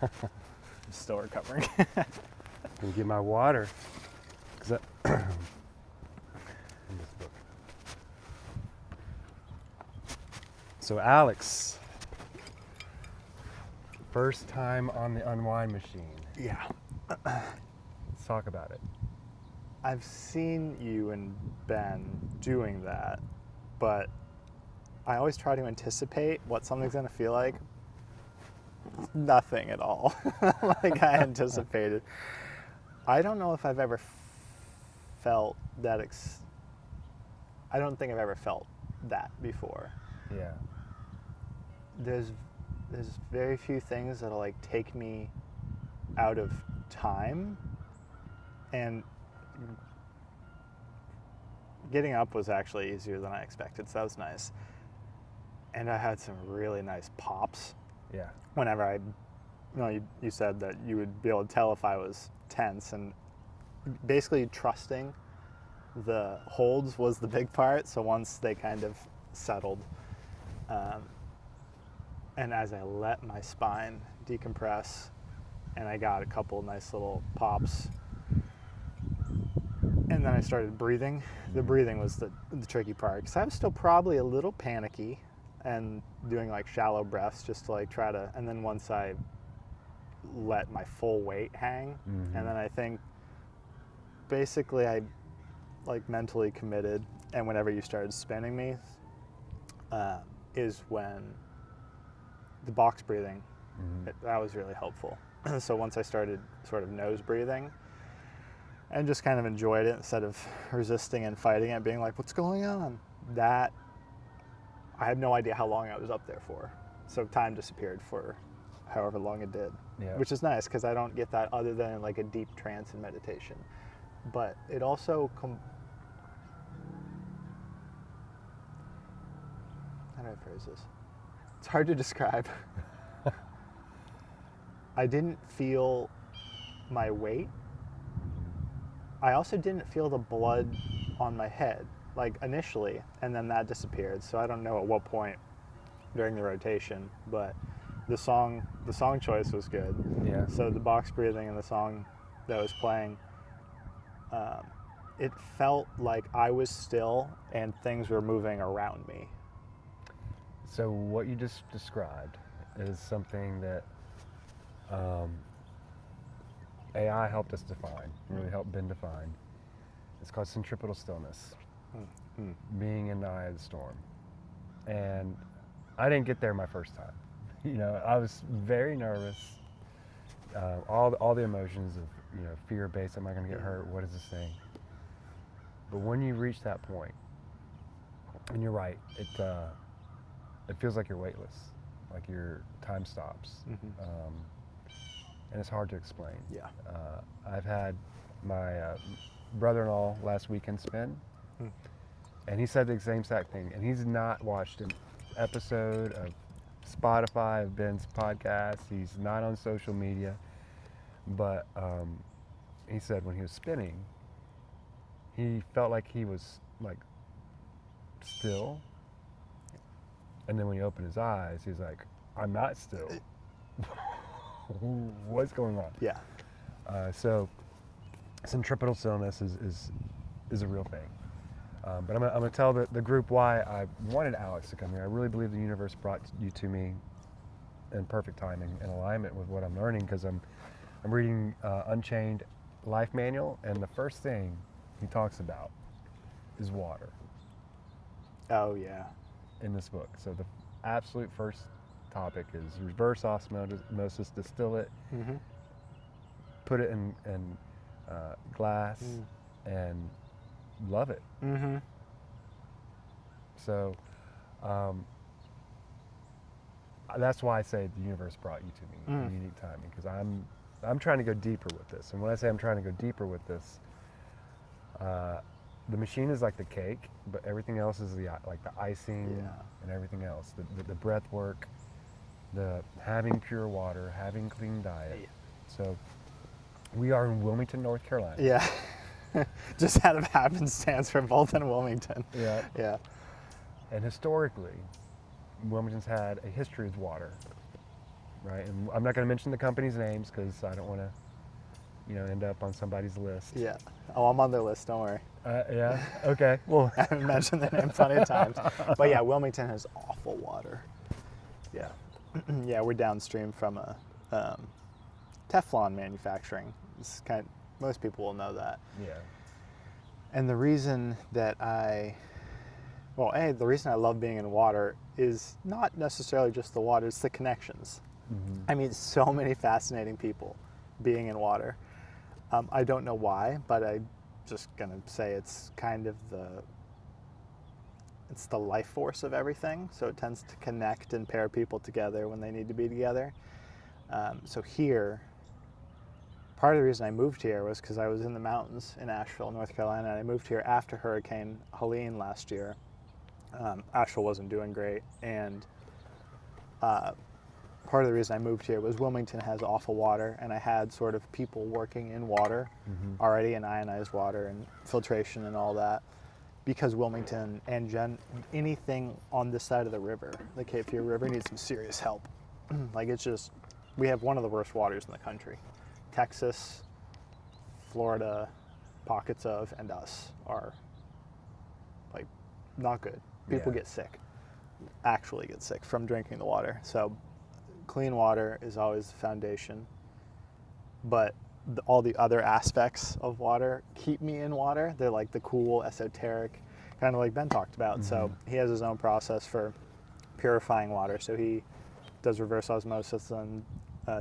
I'm still recovering. Let me get my water. In this book. So Alex, first time on the Unwind machine. Yeah. Let's talk about it. I've seen you and Ben doing that, but I always try to anticipate what something's going to feel like. Nothing at all like I anticipated. I don't know if I've ever felt that. I don't think I've ever felt that before. Yeah. There's very few things that'll like take me out of time, and getting up was actually easier than I expected, so that was nice. And I had some really nice pops. Yeah. Whenever you said that you would be able to tell if I was tense, and basically trusting the holds was the big part. So once they kind of settled, and as I let my spine decompress, and I got a couple nice little pops, and then I started breathing. The breathing was the tricky part, because I was still probably a little panicky and doing like shallow breaths just to like try to, and then once I let my full weight hang, and then I think basically I like mentally committed, and whenever you started spinning me is when the box breathing, that was really helpful. So once I started sort of nose breathing and just kind of enjoyed it instead of resisting and fighting it, being like, what's going on? That, I had no idea how long I was up there for. So time disappeared for however long it did, which is nice because I don't get that other than like a deep trance in meditation. But it also, how do I phrase this? It's hard to describe. I didn't feel my weight. I also didn't feel the blood on my head, like initially, and then that disappeared. So I don't know at what point during the rotation, but the song choice was good. Yeah. So the box breathing and the song that was playing, it felt like I was still and things were moving around me. So what you just described is something that AI helped us define, really helped Ben define. It's called centripetal stillness, being in the eye of the storm. And I didn't get there my first time. You know, I was very nervous. All the emotions of, you know, fear-based, am I going to get hurt? What is this thing? But when you reach that point, and you're right, it feels like you're weightless, like your time stops. And it's hard to explain. Yeah. I've had my brother-in-law last weekend spin, and he said the same exact thing. And he's not watched an episode of Spotify of Ben's podcast. He's not on social media, but he said when he was spinning, he felt like he was like still, and then when he opened his eyes, he's like, "I'm not still." What's going on? Yeah. So centripetal stillness is a real thing. But I'm gonna tell the group why I wanted Alex to come here. I really believe the universe brought you to me in perfect timing, in alignment with what I'm learning, because I'm reading Unchained Life Manual, and the first thing he talks about is water. Oh yeah. In this book. So the absolute first topic is reverse osmosis, distill it, put it in glass, and love it. So that's why I say the universe brought you to me in unique timing, because I'm trying to go deeper with this. And when I say I'm trying to go deeper with this, the machine is like the cake, but everything else is like the icing and everything else. The breath work, the having pure water, having clean diet. So we are in Wilmington, North Carolina. Yeah. Just out of happenstance, we're both in Wilmington. Yeah. Yeah. And historically, Wilmington's had a history of water. right? And I'm not going to mention the company's names because I don't want to, end up on somebody's list. Yeah. Oh, I'm on their list. Don't worry. Yeah. Okay. Well, I haven't mentioned the name plenty of times. But yeah, Wilmington has awful water. Yeah. Yeah, we're downstream from a Teflon manufacturing. Most people will know that. Yeah. And the reason that the reason I love being in water is not necessarily just the water, it's the connections. Mm-hmm. I meet so many fascinating people being in water. I don't know why, but I'm just gonna say it's kind of it's the life force of everything. So it tends to connect and pair people together when they need to be together. So here, part of the reason I moved here was because I was in the mountains in Asheville, North Carolina, and I moved here after Hurricane Helene last year. Asheville wasn't doing great, and part of the reason I moved here was Wilmington has awful water, and I had sort of people working in water already, in ionized water and filtration and all that, because Wilmington and anything on this side of the river, the Cape Fear River, needs some serious help. We have one of the worst waters in the country. Texas, Florida, pockets of, and us are like not good. People get sick, actually get sick from drinking the water. So clean water is always the foundation, but all the other aspects of water keep me in water. They're like the cool, esoteric, kind of like Ben talked about. Mm-hmm. So he has his own process for purifying water. So he does reverse osmosis and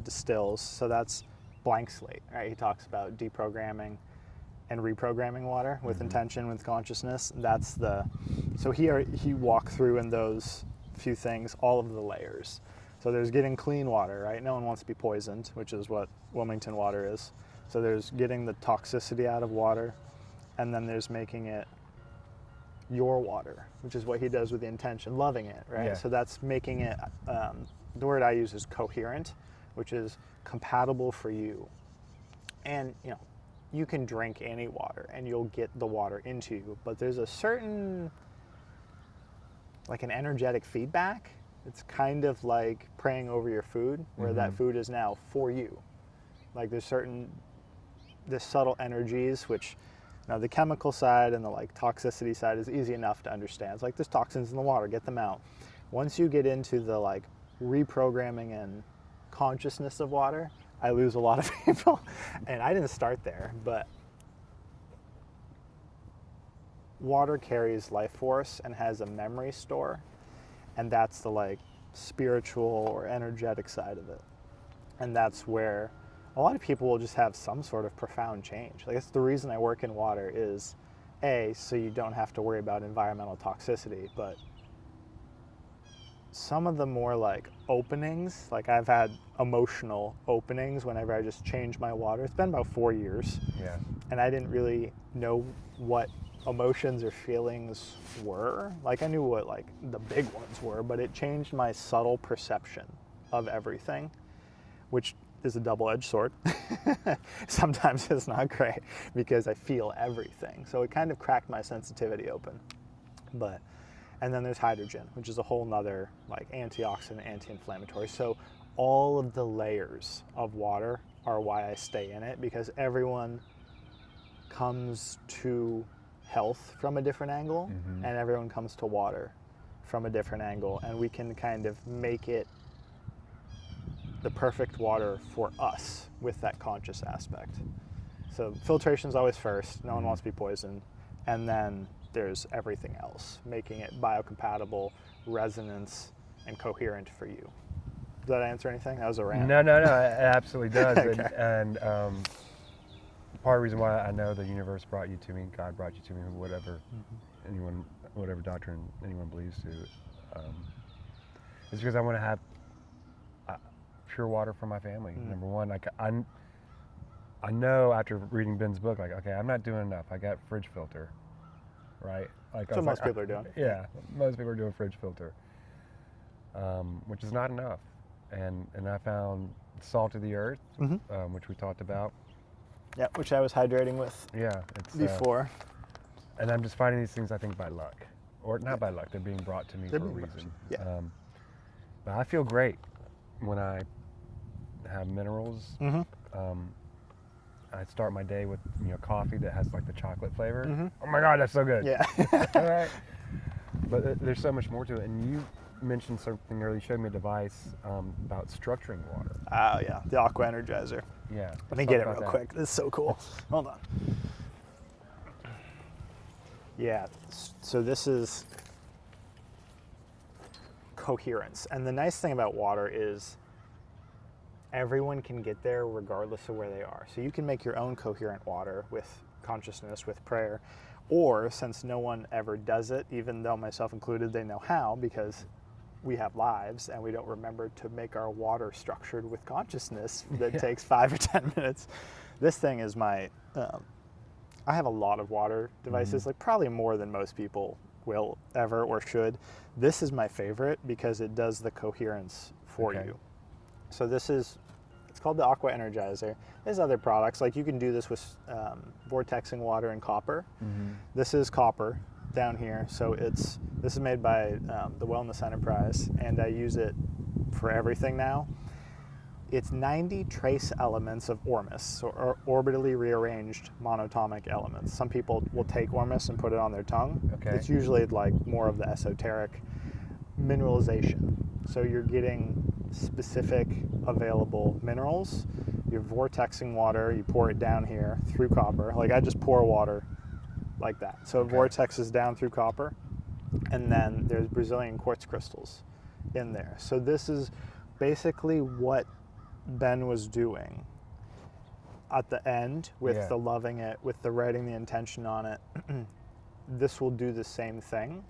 distills. So that's blank slate, right? He talks about deprogramming and reprogramming water with intention, with consciousness. So he walked through in those few things, all of the layers. So there's getting clean water, right? No one wants to be poisoned, which is what Wilmington water is. So there's getting the toxicity out of water, and then there's making it your water, which is what he does with the intention, loving it, right? Yeah. So that's making it, the word I use is coherent, which is compatible for you. And, you can drink any water and you'll get the water into you, but there's a certain, like an energetic feedback. It's kind of like praying over your food, where that food is now for you. Like there's subtle energies, which, the chemical side and the toxicity side is easy enough to understand. It's like there's toxins in the water, get them out. Once you get into the reprogramming and consciousness of water, I lose a lot of people. And I didn't start there, but water carries life force and has a memory store. And that's the spiritual or energetic side of it. And that's where a lot of people will just have some sort of profound change. That's the reason I work in water is, so you don't have to worry about environmental toxicity, but some of the more openings, I've had emotional openings whenever I just change my water. It's been about 4 years. Yeah. And I didn't really know what emotions or feelings were. I knew what the big ones were, but it changed my subtle perception of everything, which is a double-edged sword. Sometimes it's not great because I feel everything. So it kind of cracked my sensitivity open. And then there's hydrogen, which is a whole nother antioxidant, anti-inflammatory. So all of the layers of water are why I stay in it, because everyone comes to health from a different angle, and everyone comes to water from a different angle, and we can kind of make it the perfect water for us with that conscious aspect. So filtration is always first. No one wants to be poisoned. And then there's everything else, making it biocompatible, resonance, and coherent for you. Does that answer anything? That was a rant. No, it absolutely does. Okay. And part of the reason why I know the universe brought you to me, God brought you to me, whatever doctrine anyone believes to, is because I want to have pure water for my family. Number one, I know after reading Ben's book, okay, I'm not doing enough. I got fridge filter, right? So most people are doing. Yeah, most people are doing fridge filter, which is not enough. And I found salt of the earth, which we talked about. Yeah, which I was hydrating with. Yeah, it's before. And I'm just finding these things, I think, by luck, or not by luck. They're being brought to me for a reason. Yeah. But I feel great when I have minerals. Mm-hmm. I start my day with coffee that has like the chocolate flavor. Mm-hmm. Oh my God, that's so good. Yeah. All right. But there's so much more to it. And you mentioned something earlier. You showed me a device about structuring water. Oh yeah, the Aqua Energizer. Yeah. Let me get it real quick. This is so cool. Hold on. Yeah, so this is coherence. And the nice thing about water is everyone can get there regardless of where they are. So you can make your own coherent water with consciousness, with prayer, or since no one ever does it, even though myself included, they know how because we have lives and we don't remember to make our water structured with consciousness that takes 5 or 10 minutes. This thing is my, I have a lot of water devices, like probably more than most people will ever or should. This is my favorite because it does the coherence for you. So this is, it's called the Aqua Energizer. There's other products, like you can do this with vortexing water and copper. This is copper down here, so this is made by the Wellness Enterprise, and I use it for everything now. It's 90 trace elements of ormus, or orbitally rearranged monatomic elements. Some people will take ormus and put it on their tongue. It's usually like more of the esoteric mineralization. So you're getting specific available minerals. You're vortexing water, you pour it down here through copper. Like I just pour water like that. So it vortexes down through copper, and then there's Brazilian quartz crystals in there. So this is basically what Ben was doing at the end with the loving it, with the writing the intention on it. This will do the same thing.